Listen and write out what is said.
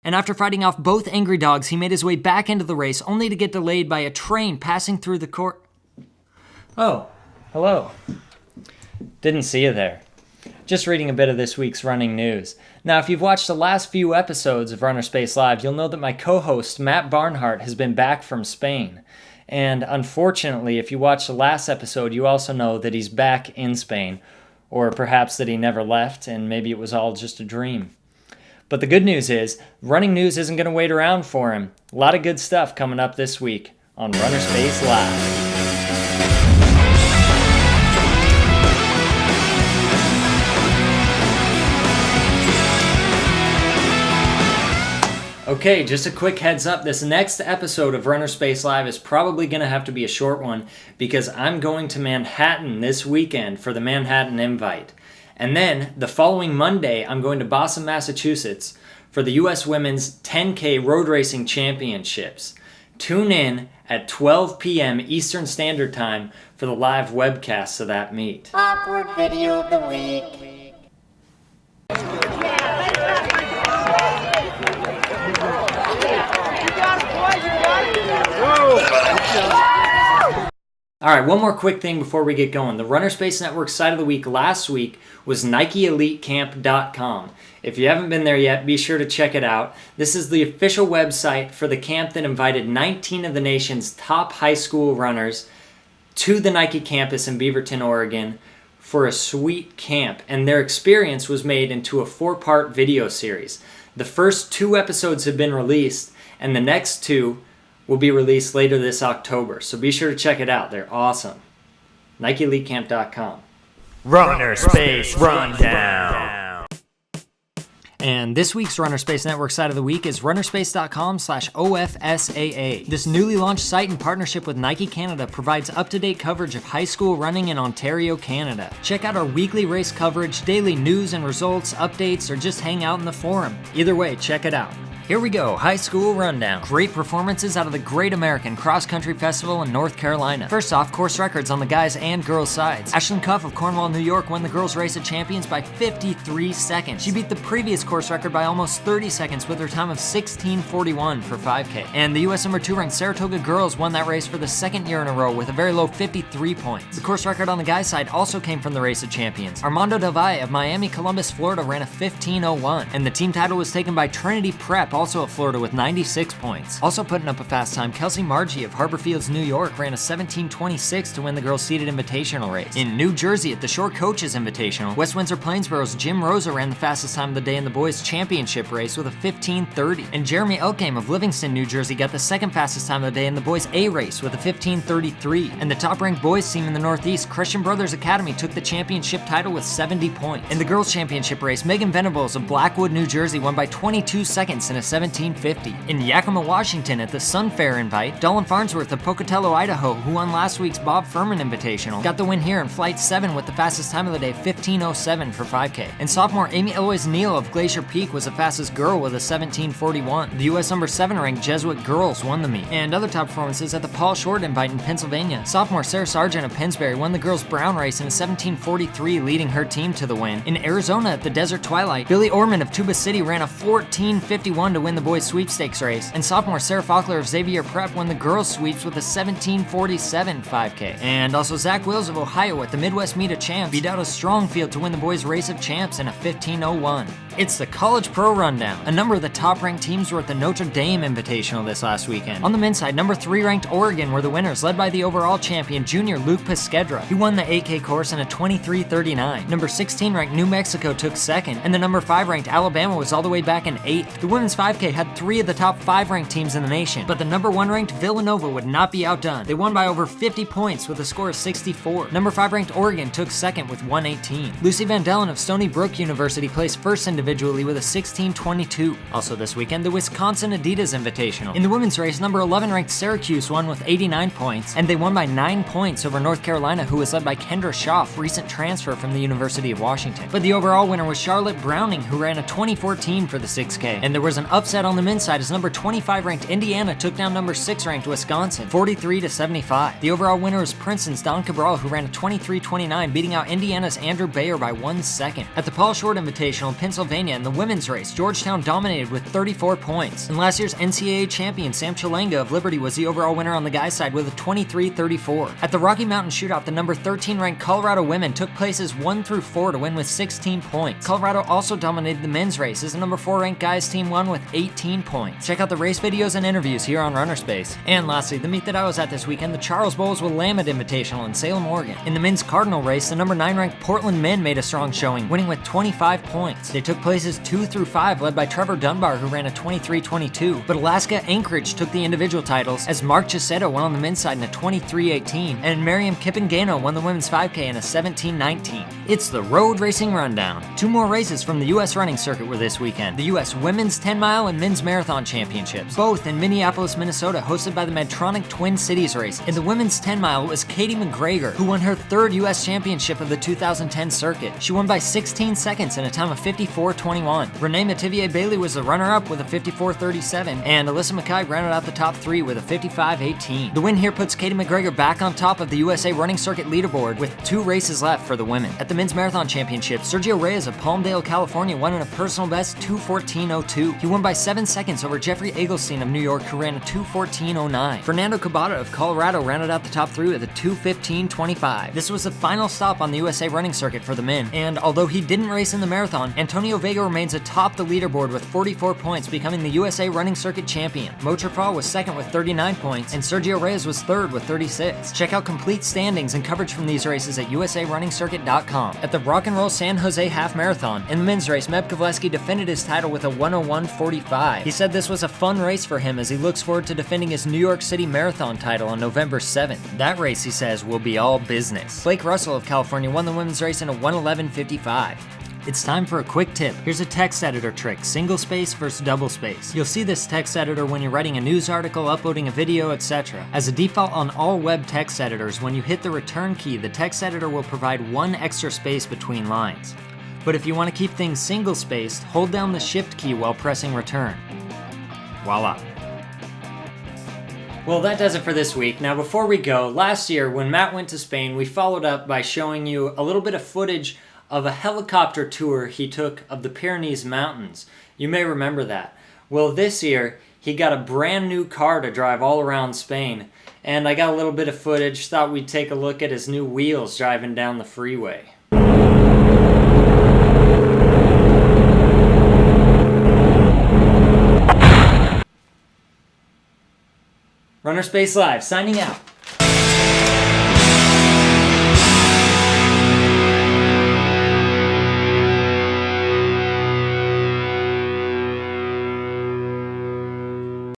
And after fighting off both angry dogs, he made his way back into the race, only to get delayed by a train passing through the court. Oh, hello. Didn't see you there. Just reading a bit of this week's running news. Now, if you've watched the last few episodes of RunnerSpace Live, you'll know that my co-host, Matt Barnhart, has been back from Spain. And unfortunately, if you watched the last episode, you also know that he's back in Spain, or perhaps that he never left, and maybe it was all just a dream. But the good news is, running news isn't going to wait around for him. A lot of good stuff coming up this week on RunnerSpace Live. Okay, just a quick heads up, this next episode of RunnerSpace Live is probably going to have to be a short one because I'm going to Manhattan this weekend for the Manhattan Invite. And then, the following Monday, I'm going to Boston, Massachusetts for the U.S. Women's 10K Road Racing Championships. Tune in at 12 p.m. Eastern Standard Time for the live webcast of that meet. Awkward video of the week. Alright, one more quick thing before we get going. The RunnerSpace Network site of the week last week was NikeEliteCamp.com. If you haven't been there yet, be sure to check it out. This is the official website for the camp that invited 19 of the nation's top high school runners to the Nike campus in Beaverton, Oregon for a sweet camp. And their experience was made into a 4-part video series. The first 2 episodes have been released, and the next 2 will be released later this October. So be sure to check it out. They're awesome. NikeEliteCamp.com. RunnerSpace Rundown. And this week's RunnerSpace Network site of the week is runnerspace.com/OFSAA. This newly launched site in partnership with Nike Canada provides up-to-date coverage of high school running in Ontario, Canada. Check out our weekly race coverage, daily news and results, updates, or just hang out in the forum. Either way, check it out. Here we go, High School Rundown. Great performances out of the Great American Cross Country Festival in North Carolina. First off, course records on the guys and girls sides. Ashlyn Cuff of Cornwall, New York won the girls race of champions by 53 seconds. She beat the previous course record by almost 30 seconds with her time of 16:41 for 5K. And the US number 2 ranked Saratoga girls won that race for the second year in a row with a very low 53 points. The course record on the guys side also came from the race of champions. Armando Del Valle of Miami, Columbus, Florida ran a 15:01. And the team title was taken by Trinity Prep, also of Florida, with 96 points. Also putting up a fast time, Kelsey Margie of Harbor Fields, New York ran a 17:26 to win the girls' seated invitational race. In New Jersey at the Shore Coaches Invitational, West Windsor Plainsboro's Jim Rosa ran the fastest time of the day in the boys' championship race with a 15:30. And Jeremy Elkame of Livingston, New Jersey got the second fastest time of the day in the boys' A race with a 15:33. And the top-ranked boys team in the Northeast, Christian Brothers Academy, took the championship title with 70 points. In the girls' championship race, Megan Venables of Blackwood, New Jersey won by 22 seconds in a 17:50. In Yakima, Washington at the SUNFAIR Invite, Dolan Farnsworth of Pocatello, Idaho, who won last week's Bob Furman Invitational, got the win here in Flight 7 with the fastest time of the day, 15:07 for 5K. And sophomore Amy Eloise Neal of Glacier Peak was the fastest girl with a 17:41. The US number 7 ranked Jesuit girls won the meet. And other top performances at the Paul Short Invite in Pennsylvania. Sophomore Sarah Sargent of Pennsbury won the girls' brown race in a 17:43, leading her team to the win. In Arizona at the Desert Twilight, Billy Orman of Tuba City ran a 14:51 to win the boys' sweepstakes race. And sophomore Sarah Faulkner of Xavier Prep won the girls' sweeps with a 17:47 5K. And also Zach Wills of Ohio at the Midwest Meet of Champs beat out a strong field to win the boys' race of champs in a 15:01. It's the College Pro Rundown. A number of the top-ranked teams were at the Notre Dame Invitational this last weekend. On the men's side, number 3 ranked Oregon were the winners, led by the overall champion junior Luke Pesquedra. He won the 8K course in a 23:39. Number 16 ranked New Mexico took second, and the number 5 ranked Alabama was all the way back in 8th. The women's 5K had 3 of the top 5 ranked teams in the nation, but the number 1 ranked Villanova would not be outdone. They won by over 50 points with a score of 64. Number 5 ranked Oregon took second with 118. Lucy Van Dellen of Stony Brook University placed first individually with a 16:22. Also this weekend, the Wisconsin Adidas Invitational. In the women's race, number 11 ranked Syracuse won with 89 points, and they won by 9 points over North Carolina, who was led by Kendra Schaaf, recent transfer from the University of Washington. But the overall winner was Charlotte Browning, who ran a 20:14 for the 6K. And there was an upset on the men's side as number 25 ranked Indiana took down number 6 ranked Wisconsin, 43-75. The overall winner was Princeton's Don Cabral, who ran a 23:29, beating out Indiana's Andrew Bayer by 1 second. At the Paul Short Invitational in Pennsylvania, Pennsylvania. In the women's race, Georgetown dominated with 34 points. And last year's NCAA champion Sam Chilanga of Liberty was the overall winner on the guys' side with a 23-34. At the Rocky Mountain Shootout, the number 13 ranked Colorado women took places 1 through 4 to win with 16 points. Colorado also dominated the men's race as the number 4 ranked guys team won with 18 points. Check out the race videos and interviews here on RunnerSpace. And lastly, the meet that I was at this weekend, the Charles Bowles Willamette Invitational in Salem, Oregon. In the men's cardinal race, the number 9 ranked Portland men made a strong showing, winning with 25 points. They took places 2 through 5, led by Trevor Dunbar, who ran a 23-22. But Alaska Anchorage took the individual titles as Mark Chisetto won on the men's side in a 23-18, and Miriam Kipengano won the women's 5K in a 17-19. It's the Road Racing Rundown. 2 more races from the U.S. running circuit were this weekend. The U.S. Women's 10 Mile and Men's Marathon Championships, both in Minneapolis, Minnesota, hosted by the Medtronic Twin Cities race. In the Women's 10 Mile, it was Katie McGregor, who won her 3rd U.S. championship of the 2010 circuit. She won by 16 seconds in a time of 54:21. Renee Metivier-Bailey was the runner-up with a 54:37, and Alyssa McKay rounded out the top 3 with a 55:18. The win here puts Katie McGregor back on top of the USA running circuit leaderboard with 2 races left for the women. At the Men's Marathon Championship, Sergio Reyes of Palmdale, California won in a personal best 2:14:02. He won by 7 seconds over Jeffrey Egelstein of New York, who ran a 2:14:09. Fernando Cabada of Colorado rounded out the top 3 with a 2:15:25. This was the final stop on the USA running circuit for the men, and although he didn't race in the marathon, Antonio Vega remains atop the leaderboard with 44 points, becoming the USA running circuit champion. Mo Trafal was 2nd with 39 points, and Sergio Reyes was 3rd with 36. Check out complete standings and coverage from these races at usarunningsircuit.com. At the Rock and Roll San Jose Half Marathon, in the men's race, Meb Kavleski defended his title with a 1:01:45. He said this was a fun race for him as he looks forward to defending his New York City Marathon title on November 7th. That race, he says, will be all business. Blake Russell of California won the women's race in a 1:11:55. It's time for a quick tip. Here's a text editor trick, single space versus double space. You'll see this text editor when you're writing a news article, uploading a video, etc. As a default on all web text editors, when you hit the return key, the text editor will provide 1 extra space between lines. But if you want to keep things single spaced, hold down the shift key while pressing return. Voila. Well, that does it for this week. Now, before we go, last year when Matt went to Spain, we followed up by showing you a little bit of footage of a helicopter tour he took of the Pyrenees Mountains. You may remember that. Well, this year, he got a brand new car to drive all around Spain, and I got a little bit of footage, thought we'd take a look at his new wheels driving down the freeway. RunnerSpace Live, signing out.